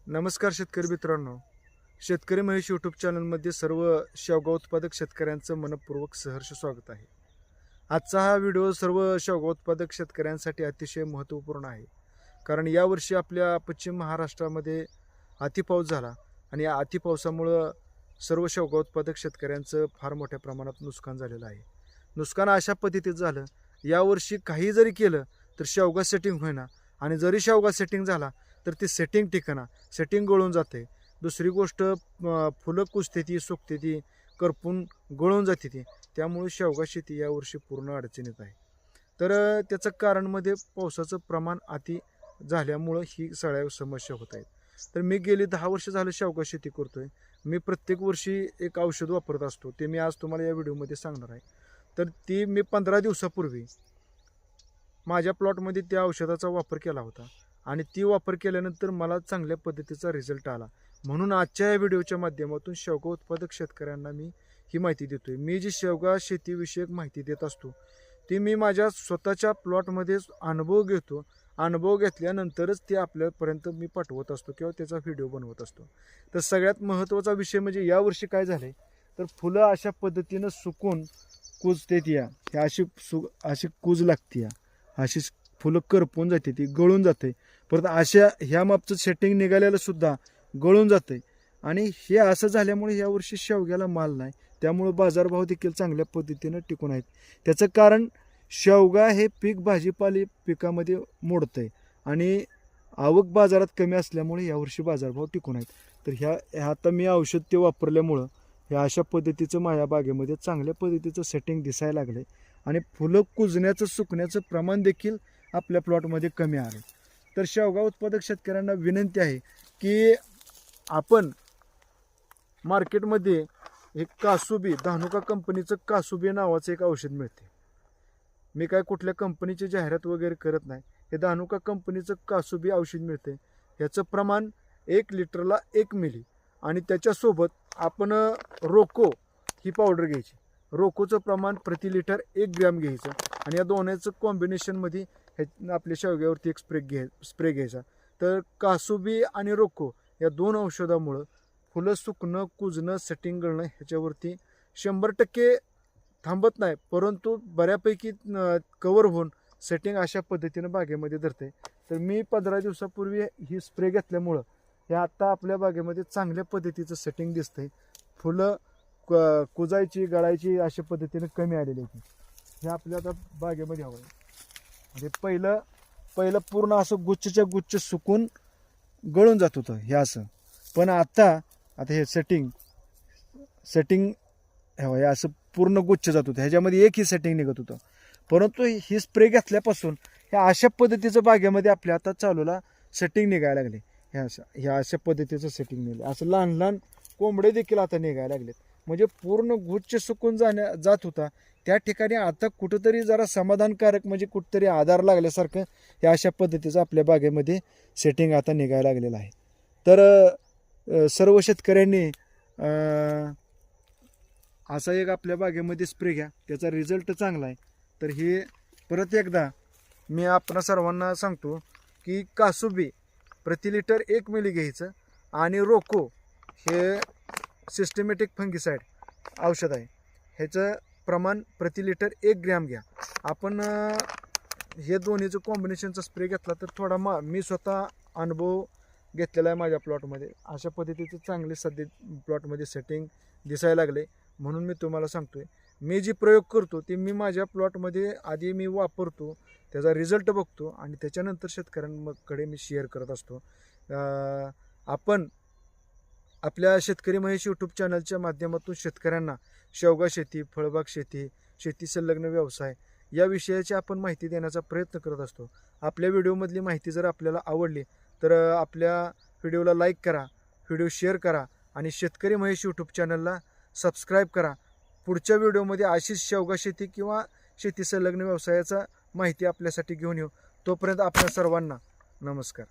नमस्कार शेतकरी मित्रांनो. शेतकरी महेश यूट्यूब चॅनलमध्ये सर्व शेवगा उत्पादक शेतकऱ्यांचं मनपूर्वक सहर्ष स्वागत आहे. आजचा हा व्हिडिओ सर्व शेवगा उत्पादक शेतकऱ्यांसाठी अतिशय महत्त्वपूर्ण आहे. कारण यावर्षी आपल्या पश्चिम महाराष्ट्रामध्ये अतिपाऊस झाला आणि या अतिपावसामुळं सर्व शेवगा उत्पादक शेतकऱ्यांचं फार मोठ्या प्रमाणात नुकसान झालेलं आहे. नुकसान अशा पद्धतीत झालं, यावर्षी काही जरी केलं तर शेवगा सेटिंग होईना आणि जरी शेवगा सेटिंग झाला तर ती सेटिंग टिकना, सेटिंग गळून जाते. दुसरी गोष्ट फुलं कुजते ती, सुकते ती, करपून गळून जाते ती. त्यामुळे शेवगा शेती यावर्षी पूर्ण अडचणीत आहे. तर त्याचं कारण मध्ये पावसाचं प्रमाण अति झाल्यामुळं ही सगळ्या समस्या होत आहेत. तर मी गेली 10 वर्ष झालं शेवगा शेती करतोय. मी प्रत्येक वर्षी एक औषध वापरत असतो, ते मी आज तुम्हाला या व्हिडिओमध्ये सांगणार आहे. तर ती मी 15 दिवसापूर्वी माझ्या प्लॉटमध्ये त्या औषधाचा वापर केला होता आणि ती वापर केल्यानंतर मला चांगल्या पद्धतीचा रिझल्ट आला. म्हणून आजच्या या व्हिडिओच्या माध्यमातून शेवगा उत्पादक शेतकऱ्यांना मी ही माहिती देतोय. मी जी शेवगा शेतीविषयक माहिती देत असतो ती मी माझ्या स्वतःच्या प्लॉटमध्येच अनुभव घेतो. अनुभव घेतल्यानंतरच ते आपल्यापर्यंत मी पाठवत असतो किंवा त्याचा व्हिडिओ बनवत असतो. तर सगळ्यात महत्त्वाचा विषय म्हणजे यावर्षी काय झालं तर फुलं अशा पद्धतीनं सुकून कुजते ती, अशी कूज लागते, अशी फुलं करपून जाते, ती गळून जाते. परत अशा ह्या मापचं सेटिंग निघालेलं सुद्धा गळून जाते. आणि हे असं झाल्यामुळे यावर्षी शेवग्याला माल नाही, त्यामुळं बाजारभाव देखील चांगल्या पद्धतीनं टिकून आहेत. त्याचं कारण शेवगा हे पीक भाजीपाली पिकामध्ये मोडतंय आणि आवक बाजारात कमी असल्यामुळे यावर्षी बाजारभाव टिकून आहेत. तर ह्या आता मी औषध ते वापरल्यामुळं ह्या अशा पद्धतीचं माझ्या बागेमध्ये चांगल्या पद्धतीचं सेटिंग दिसायला लागले आणि फुलं कुजण्याचं सुकण्याचं प्रमाण देखील आपल्या प्लॉटमध्ये कमी आहे. तर शेवगा उत्पादक शेतकऱ्यांना विनंती आहे की आपण मार्केटमध्ये एक कासुबी, धानुका कंपनीचं कासुबी नावाचं एक औषध मिळते. मी काय कुठल्या कंपनीची जाहिरात वगैरे करत नाही. हे धानुका कंपनीचं कासुबी औषध मिळते. ह्याचं प्रमाण 1 लिटरला 1 मिली आणि त्याच्यासोबत आपण रोको ही पावडर घ्यायची. रोकोचं प्रमाण प्रति लिटर 1 ग्रॅम घ्यायचं आणि या दोन्हीचं कॉम्बिनेशनमध्ये हे आपल्या शेवग्यावरती एक स्प्रे घ्यायचा. तर कासुबी आणि रोको या 2 औषधामुळं फुलं सुकणं, कुजणं, सेटिंग गळणं ह्याच्यावरती 100% थांबत नाही, परंतु बऱ्यापैकी कवर होऊन सेटिंग अशा पद्धतीनं बागेमध्ये धरते. तर मी 15 दिवसापूर्वी ही स्प्रे घेतल्यामुळं हे आता आपल्या बागेमध्ये चांगल्या पद्धतीचं सेटिंग दिसतंय. फुलं कुजायची, गळायची अशा पद्धतीनं कमी आलेली होती. हे आपल्या आता बागेमध्ये हवं आहे. म्हणजे पहिलं पूर्ण असं गुच्छच्या गुच्छ सुकून गळून जात होतं हे असं. पण आता हे सेटिंग हे असं पूर्ण गुच्छ जात होतं. ह्याच्यामध्ये एकही सेटिंग निघत होतं. परंतु ही स्प्रे घेतल्यापासून ह्या अशा पद्धतीचं बागेमध्ये आपल्या आता चालूला सेटिंग निघायला लागले. ह्या अशा पद्धतीचं सेटिंग निघालं. असं लहान लहान कोंबडे देखील आता निघायला लागलेत. म्हणजे पूर्ण गुच्छ सुकून जात होता त्या ठिकाणी आता कुठंतरी जरा समाधानकारक, म्हणजे कुठंतरी आधार लागल्यासारखं ह्या अशा पद्धतीचं आपल्या बागेमध्ये सेटिंग आता निघायला लागलेलं आहे. तर सर्व शेतकऱ्यांनी असा एक आपल्या बागेमध्ये स्प्रे घ्या, त्याचा रिझल्ट चांगला आहे. तर हे परत एकदा मी आपणा सर्वांना सांगतो की कासुबी प्रति लिटर 1 मिली घ्यायचं आणि रोको हे सिस्टमॅटिक फंगिसाईड औषध आहे, ह्याचं प्रमाण प्रति लिटर 1 ग्रॅम घ्या. आपण हे दोन्हीचं कॉम्बिनेशनचा स्प्रे घेतला तर थोडा मी स्वतः अनुभव घेतलेला आहे माझ्या प्लॉटमध्ये. अशा पद्धतीचं चांगले सध्या प्लॉटमध्ये सेटिंग दिसायला लागले. म्हणून मी तुम्हाला सांगतोय, मी जी प्रयोग करतो ते मी माझ्या प्लॉटमध्ये आधी मी वापरतो, त्याचा रिझल्ट बघतो आणि त्याच्यानंतर शेतकऱ्यांकडे मी शेअर करत असतो. आपण आपल्या शेतकरी महेश यूट्यूब चॅनलच्या माध्यमातून शेतकऱ्यांना शेवगा शेती, फळबाग शेती, शेती संलग्न व्यवसाय या विषयाची आपण माहिती देण्याचा प्रयत्न करत असतो. आपल्या व्हिडिओमधली माहिती जर आपल्याला आवडली तर आपल्या व्हिडिओला लाईक करा, व्हिडिओ शेअर करा आणि शेतकरी महेश यूट्यूब चॅनलला सबस्क्राईब करा. पुढच्या व्हिडिओमध्ये अशीच शेवगा शेती किंवा शेती संलग्न व्यवसायाचा माहिती आपल्यासाठी घेऊन येऊ. तोपर्यंत आपल्या सर्वांना नमस्कार.